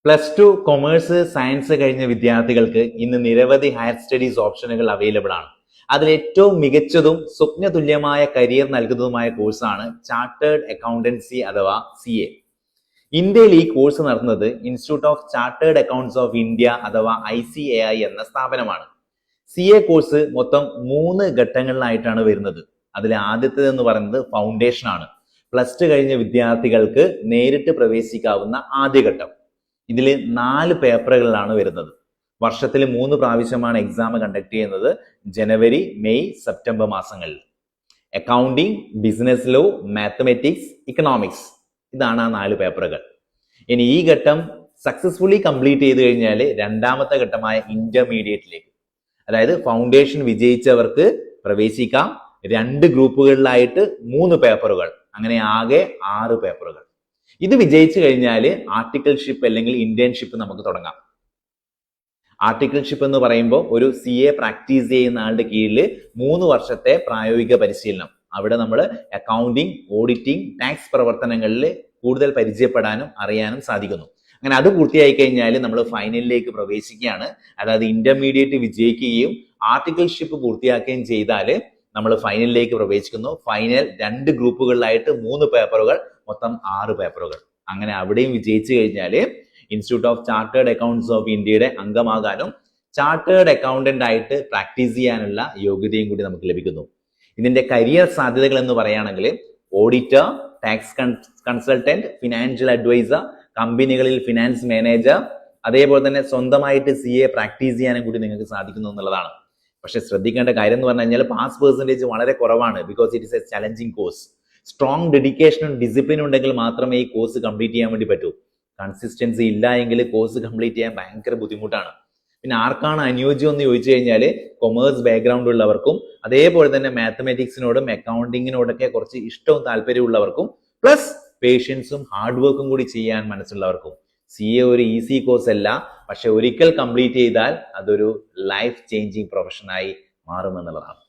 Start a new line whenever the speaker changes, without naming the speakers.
+2 commerce science കഴിഞ്ഞ വിദ്യാർത്ഥികൾക്ക് ഇന്ന് നിരവധി ഹയർ സ്റ്റഡീസ് ഓപ്ഷനുകൾ അവൈലബിൾ ആണ്. അതിൽ ഏറ്റവും മികച്ചതും സ്വപ്നതുല്യമായ കരിയർ നൽകുന്നതുമായ കോഴ്സാണ് ചാർട്ടേഡ് അക്കൗണ്ടൻസി അഥവാ CA. ഇന്ത്യയിൽ ഈ കോഴ്സ് നടത്തുന്നത് institute of chartered accounts of India അഥവാ ICAI എന്ന സ്ഥാപനമാണ്. CA കോഴ്സ് മൊത്തം 3 ഘട്ടങ്ങളിലായിട്ടാണ് വരുന്നത്. അതിലെ ആദ്യത്തേത് എന്ന് പറയുന്നത് ഫൗണ്ടേഷൻ ആണ്. +2 കഴിഞ്ഞ വിദ്യാർത്ഥികൾക്ക് നേരിട്ട് പ്രവേശിക്കാവുന്ന ആദ്യഘട്ടം. ഇതിൽ 4 പേപ്പറുകളിലാണ് വരുന്നത്. വർഷത്തിൽ 3 പ്രാവശ്യമാണ് എക്സാം കണ്ടക്ട് ചെയ്യുന്നത്, ജനുവരി, മെയ്, സെപ്റ്റംബർ മാസങ്ങളിൽ. Accounting, business law, mathematics, economics, ഇതാണ് ആ 4 പേപ്പറുകൾ. ഇനി ഈ ഘട്ടം സക്സസ്ഫുള്ളി കംപ്ലീറ്റ് ചെയ്ത് കഴിഞ്ഞാൽ രണ്ടാമത്തെ ഘട്ടമായ ഇന്റർമീഡിയറ്റിലേക്ക്, അതായത് ഫൗണ്ടേഷൻ വിജയിച്ചവർക്ക് പ്രവേശിക്കാം. 2 ഗ്രൂപ്പുകളിലായിട്ട് 3 പേപ്പറുകൾ, അങ്ങനെ ആകെ 6 പേപ്പറുകൾ. ഇത് വിജയിച്ചു കഴിഞ്ഞാൽ ആർട്ടിക്കിൾഷിപ്പ് അല്ലെങ്കിൽ ഇന്റേൺഷിപ്പ് നമുക്ക് തുടങ്ങാം. ആർട്ടിക്കിൾഷിപ്പ് എന്ന് പറയുമ്പോൾ ഒരു CA പ്രാക്ടീസ് ചെയ്യുന്ന ആളുടെ കീഴിൽ 3 വർഷത്തെ പ്രായോഗിക പരിശീലനം. അവിടെ നമ്മൾ അക്കൗണ്ടിങ്, ഓഡിറ്റിംഗ്, ടാക്സ് പ്രവർത്തനങ്ങളിൽ കൂടുതൽ പരിചയപ്പെടാനും അറിയാനും സാധിക്കുന്നു. അങ്ങനെ അത് പൂർത്തിയായി കഴിഞ്ഞാൽ നമ്മൾ ഫൈനലിലേക്ക് പ്രവേശിക്കുകയാണ്. അതായത് ഇന്റർമീഡിയറ്റ് വിജയിക്കുകയും ആർട്ടിക്കിൾഷിപ്പ് പൂർത്തിയാക്കുകയും ചെയ്താൽ നമ്മൾ ഫൈനലിലേക്ക് പ്രവേശിക്കുന്നു. ഫൈനൽ 2 ഗ്രൂപ്പുകളിലായിട്ട് 3 പേപ്പറുകൾ, മൊത്തം 6 പേപ്പറുകൾ. അങ്ങനെ അവിടെയും വിജയിച്ചു കഴിഞ്ഞാൽ institute of chartered accounts of ഇന്ത്യയുടെ അംഗമാകാനും ചാർട്ടേഡ് അക്കൗണ്ടന്റ് ആയിട്ട് പ്രാക്ടീസ് ചെയ്യാനുള്ള യോഗ്യതയും കൂടി നമുക്ക് ലഭിക്കുന്നു. ഇതിന്റെ കരിയർ സാധ്യതകൾ എന്ന് പറയുകയാണെങ്കിൽ auditor, tax consultant, financial advisor, കമ്പനികളിൽ ഫിനാൻസ് മാനേജർ, അതേപോലെ തന്നെ സ്വന്തമായിട്ട് CA പ്രാക്ടീസ് ചെയ്യാനും കൂടി നിങ്ങൾക്ക് സാധിക്കുന്നു എന്നുള്ളതാണ്. പക്ഷെ ശ്രദ്ധിക്കേണ്ട കാര്യം എന്ന് പറഞ്ഞു കഴിഞ്ഞാൽ പാസ് പെർസെൻറ്റേജ് വളരെ കുറവാണ്. Because it is a challenging course. Strong ഡെഡിക്കേഷനും ഡിസിപ്ലിനും ഉണ്ടെങ്കിൽ മാത്രമേ ഈ കോഴ്സ് കംപ്ലീറ്റ് ചെയ്യാൻ വേണ്ടി പറ്റൂ. കൺസിസ്റ്റൻസി ഇല്ല എങ്കിൽ കോഴ്സ് കംപ്ലീറ്റ് ചെയ്യാൻ ഭയങ്കര ബുദ്ധിമുട്ടാണ്. പിന്നെ ആർക്കാണ് അനുയോജ്യം എന്ന് ചോദിച്ചു കഴിഞ്ഞാൽ കൊമേഴ്സ് ബാക്ക്ഗ്രൗണ്ട് ഉള്ളവർക്കും അതേപോലെ തന്നെ മാത്തമാറ്റിക്സിനോടും അക്കൗണ്ടിങ്ങിനോടൊക്കെ കുറച്ച് ഇഷ്ടവും താല്പര്യമുള്ളവർക്കും പ്ലസ് പേഷ്യൻസും ഹാർഡ് വർക്കും കൂടി ചെയ്യാൻ മനസ്സുള്ളവർക്കും. CA ഒരു ഈസി കോഴ്സ് അല്ല, പക്ഷെ ഒരിക്കൽ കംപ്ലീറ്റ് ചെയ്താൽ അതൊരു ലൈഫ് ചേഞ്ചിങ് പ്രൊഫഷനായി മാറുമെന്നുള്ളതാണ്.